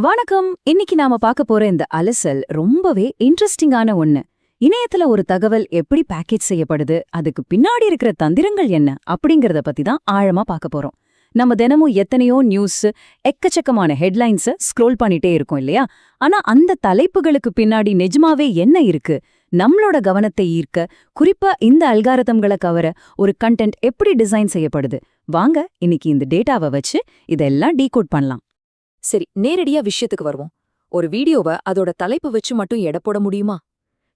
வணக்கம். இன்னைக்கு நாம பார்க்க போற இந்த அலசல் ரொம்பவே இன்ட்ரெஸ்டிங்கான ஒண்ணு. இணையத்துல ஒரு தகவல் எப்படி பேக்கேஜ் செய்யப்படுது, அதுக்கு பின்னாடி இருக்கிற தந்திரங்கள் என்ன அப்படிங்கறத பத்தி தான் ஆழமா பார்க்க போறோம். நம்ம தினமும் எத்தனையோ நியூஸ், எக்கச்சக்கமான ஹெட்லைன்ஸ் ஸ்க்ரோல் பண்ணிட்டே இருக்கோம் இல்லையா? ஆனா அந்த தலைப்புகளுக்கு பின்னாடி நிஜமாவே என்ன இருக்கு? நம்மளோட கவனத்தை ஈர்க்க, குறிப்பா இந்த அல்காரிதம்களை கவர ஒரு கண்டென்ட் எப்படி டிசைன் செய்யப்படுது? வாங்க இன்னைக்கு இந்த டேட்டாவை வச்சு இதெல்லாம் டீகோட் பண்ணலாம். சரி, நேரடியா விஷயத்துக்கு வருவோம். ஒரு வீடியோவை அதோட தலைப்பு வச்சு மட்டும் எடை போட முடியுமா?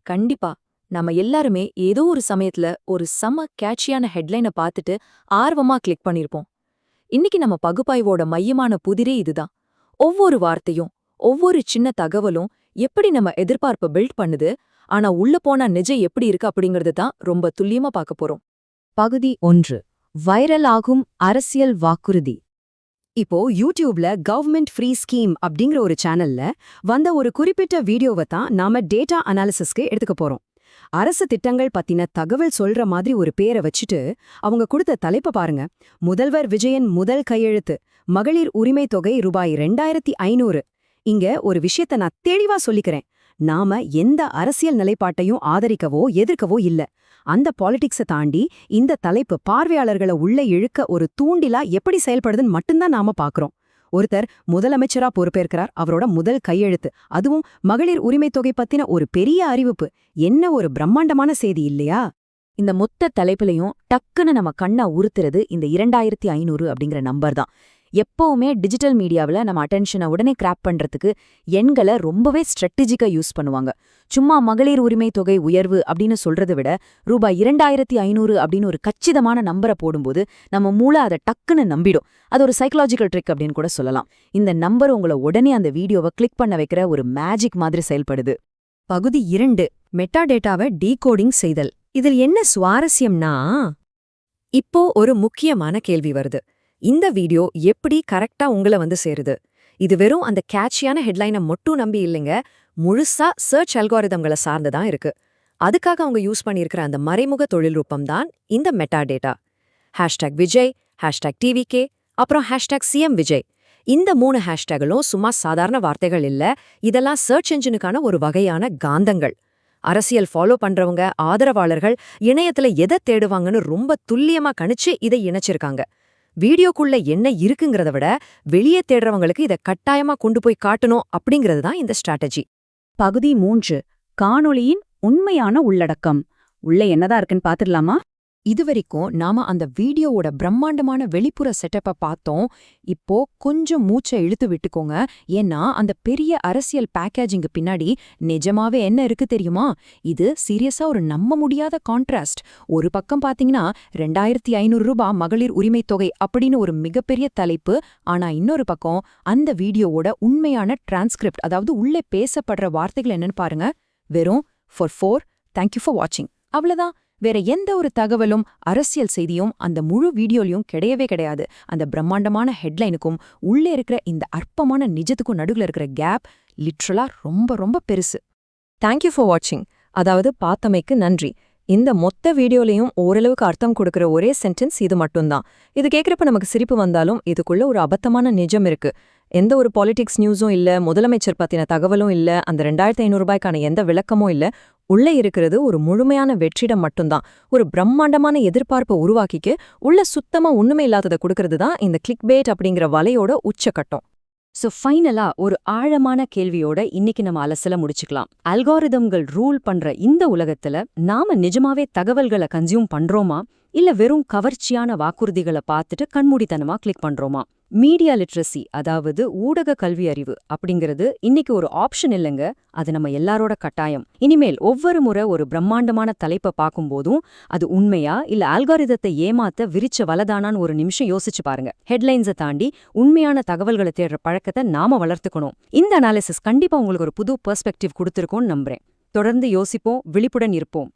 கண்டிப்பா. நம்ம எல்லாருமே ஏதோ ஒரு சமயத்துல ஒரு செம கேட்சியான ஹெட்லைனை பார்த்துட்டு ஆர்வமா கிளிக் பண்ணிருப்போம். இன்னைக்கு நம்ம பகுப்பாய்வோட மையமான புதிரே இதுதான். ஒவ்வொரு வார்த்தையும், ஒவ்வொரு சின்ன தகவலும் எப்படி நம்ம எதிர்பார்ப்பை பில்ட் பண்ணுது, ஆனா உள்ள போனா நிஜம் எப்படி இருக்கு அப்படிங்கறது தான் ரொம்ப துல்லியமா பார்க்க போறோம். பகுதி 1. வைரல் ஆகும் அரசியல் வாக்குறுதி. இப்போ யூடியூப்ல கவர்மெண்ட் ஃப்ரீ ஸ்கீம் அப்படிங்கிற ஒரு சேனல்ல வந்த ஒரு குறிப்பிட்ட வீடியோவை தான் நாம டேட்டா அனாலிசிஸ்க்கு எடுத்துக்க போறோம். அரசு திட்டங்கள் பத்தின தகவல் சொல்ற மாதிரி ஒரு பேரை வச்சுட்டு அவங்க கொடுத்த தலைப்பை பாருங்க. முதல்வர் விஜயன் முதல் கையெழுத்து, மகளிர் உரிமை தொகை ரூபாய் 2500. இங்க ஒரு விஷயத்த நான் தெளிவா சொல்லிக்கிறேன். நாம எந்த அரசியல் நிலைப்பாட்டையும் ஆதரிக்கவோ எதிர்க்கவோ இல்ல. அந்த பாலிடிக்ஸை தாண்டி இந்த தலைப்பு பார்வையாளர்களை உள்ள இழுக்க ஒரு தூண்டிலா எப்படி செயல்படுதுன்னு மட்டும்தான் நாம பாக்குறோம். ஒருத்தர் முதலமைச்சரா பொறுப்பேற்கிறார், அவரோட முதல் கையெழுத்து, அதுவும் மகளிர் உரிமை தொகை பத்தின ஒரு பெரிய அறிவிப்பு. என்ன ஒரு பிரம்மாண்டமான செய்தி இல்லையா? இந்த மொத்த தலைப்புலையும் டக்குன்னு நம்ம கண்ணை உறுத்துறது இந்த 2500 அப்படிங்கிற நம்பர் தான். எப்பவுமே டிஜிட்டல் மீடியாவில் நம்ம அட்டென்ஷனை உடனே கிராப் பண்றதுக்கு எண்களை ரொம்பவே ஸ்ட்ராட்டஜிக்கா யூஸ் பண்ணுவாங்க. சும்மா மகளிர் உரிமை தொகை உயர்வு அப்படின்னு சொல்றதை விட ரூபாய் 2500 அப்படின்னு ஒரு கச்சிதமான நம்பரை போடும்போது நம்ம மூளை அதை டக்குன்னு நம்பிடும். அது ஒரு சைக்கலாஜிக்கல் ட்ரிக் அப்படின்னு கூட சொல்லலாம். இந்த நம்பர் உங்களை உடனே அந்த வீடியோவை கிளிக் பண்ண வைக்கிற ஒரு மேஜிக் மாதிரி செயல்படுது. பகுதி 2. மெட்டா டேட்டாவை டீகோடிங் செய்தல். இதில் என்ன சுவாரஸ்யம்னா, இப்போ ஒரு முக்கியமான கேள்வி வருது. இந்த வீடியோ எப்படி கரெக்டா உங்களை வந்து சேருது? இது வெறும் அந்த கேட்சியான ஹெட்லைனை மட்டும் நம்பி இல்லைங்க, முழுசா சர்ச் அல்காரிதம்களை சார்ந்துதான் இருக்கு. அதுக்காக அவங்க யூஸ் பண்ணியிருக்கிற அந்த மறைமுக தொழில்நுட்பம் தான் இந்த மெட்டா டேட்டா. #விஜய், #TVK, அப்புறம் #CM விஜய். இந்த 3 ஹேஷ்டேகளும் சும்மா சாதாரண வார்த்தைகள் இல்ல, இதெல்லாம் சர்ச் என்ஜினுக்கான ஒரு வகையான காந்தங்கள். அரசியல் ஃபாலோ பண்றவங்க, ஆதரவாளர்கள் இணையத்துல எதை தேடுவாங்கன்னு ரொம்ப துல்லியமா கணிச்சு இதை இணைச்சிருக்காங்க. வீடியோக்குள்ள என்ன இருக்குங்கிறத விட வெளியே தேடுறவங்களுக்கு இதை கட்டாயமா கொண்டு போய் காட்டணும் அப்படிங்கிறது தான் இந்த ஸ்ட்ராட்டஜி. பகுதி 3. காணொளியின் உண்மையான உள்ளடக்கம். உள்ள என்னதான் இருக்குன்னு பாத்துடலாமா? இதுவரைக்கும் நாம அந்த வீடியோவோட பிரம்மாண்டமான வெளிப்புற செட்டப்பை பார்த்தோம். இப்போ கொஞ்சம் மூச்சை இழுத்து விட்டுக்கோங்க. ஏன்னா அந்த பெரிய அரசியல் பேக்கேஜிங்கு பின்னாடி நிஜமாவே என்ன இருக்கு தெரியுமா? இது சீரியஸா ஒரு நம்ப முடியாத கான்ட்ராஸ்ட். ஒரு பக்கம் பாத்தீங்கன்னா 2500 ரூபாய் மகளிர் உரிமை தொகை அப்படின்னு ஒரு மிகப்பெரிய தலைப்பு. ஆனா இன்னொரு பக்கம் அந்த வீடியோவோட உண்மையான டிரான்ஸ்கிரிப்ட், அதாவது உள்ளே பேசப்படுற வார்த்தைகள் என்னன்னு பாருங்க. வெறும் for 4 thank you for watching, அவ்வளவுதான். வேற எந்த ஒரு தகவலும் அரசியல் செய்தியும் அந்த முழு வீடியோலையும் கிடையவே கிடையாது. அந்த பிரம்மாண்டமான ஹெட்லைனுக்கும் உள்ளே இருக்கிற இந்த அற்பமான நிஜத்துக்கும் நடுவில் இருக்கிற கேப் லிட்ரலா ரொம்ப ரொம்ப பெருசு. தேங்க்யூ ஃபார் வாட்சிங், அதாவது பார்த்தமைக்கு நன்றி. இந்த மொத்த வீடியோலையும் ஓரளவுக்கு அர்த்தம் கொடுக்கிற ஒரே சென்டென்ஸ் இது மட்டும்தான். இது கேட்குறப்ப நமக்கு சிரிப்பு வந்தாலும் இதுக்குள்ள ஒரு அபத்தமான நிஜம் இருக்கு. எந்த ஒரு பாலிடிக்ஸ் நியூஸும் இல்ல, முதலமைச்சர் பத்தின தகவலும் இல்ல, அந்த 2500 ரூபாய்க்கான எந்த விளக்கமும் இல்ல. உள்ளே இருக்கிறது ஒரு முழுமையான வெற்றிடம் மட்டும்தான். ஒரு பிரம்மாண்டமான எதிர்பார்ப்பை உருவாக்கிக்கு உள்ள சுத்தமா ஒண்ணுமே இல்லாததை கொடுக்கறது தான் இந்த கிளிக்பேட் அப்படிங்கிற வலையோட உச்சக்கட்டம். சோ ஃபைனலா ஒரு ஆழமான கேள்வியோட இன்னைக்கு நம்ம அலசல முடிச்சுக்கலாம். அல்காரிதம்கள் ரூல் பண்ற இந்த உலகத்துல நாம நிஜமாவே தகவல்களை கன்சியூம் பண்றோமா, இல்ல வெறும் கவர்ச்சியான வாக்குறுதிகளை பார்த்துட்டு கண்மூடித்தனமா கிளிக் பண்றோமா? மீடியா லிட்ரஸி, அதாவது ஊடக கல்வி அறிவு அப்படிங்கிறது இன்னைக்கு ஒரு ஆப்ஷன் இல்லைங்க, அது நம்ம எல்லாரோட கட்டாயம். இனிமேல் ஒவ்வொரு முறை ஒரு பிரம்மாண்டமான தலைப்பை பார்க்கும்போதும் அது உண்மையா இல்ல அல்காரிதத்தை ஏமாத்த விரிச்ச வலதானான்னு ஒரு நிமிஷம் யோசிச்சு பாருங்க. ஹெட்லைன்ஸை தாண்டி உண்மையான தகவல்களை தேடுற பழக்கத்தை நாம வளர்த்துக்கணும். இந்த அனாலிசிஸ் கண்டிப்பா உங்களுக்கு ஒரு புது பெர்ஸ்பெக்டிவ் கொடுத்திருக்கும்னு நம்புறேன். தொடர்ந்து யோசிப்போம், விழிப்புடன் இருப்போம்.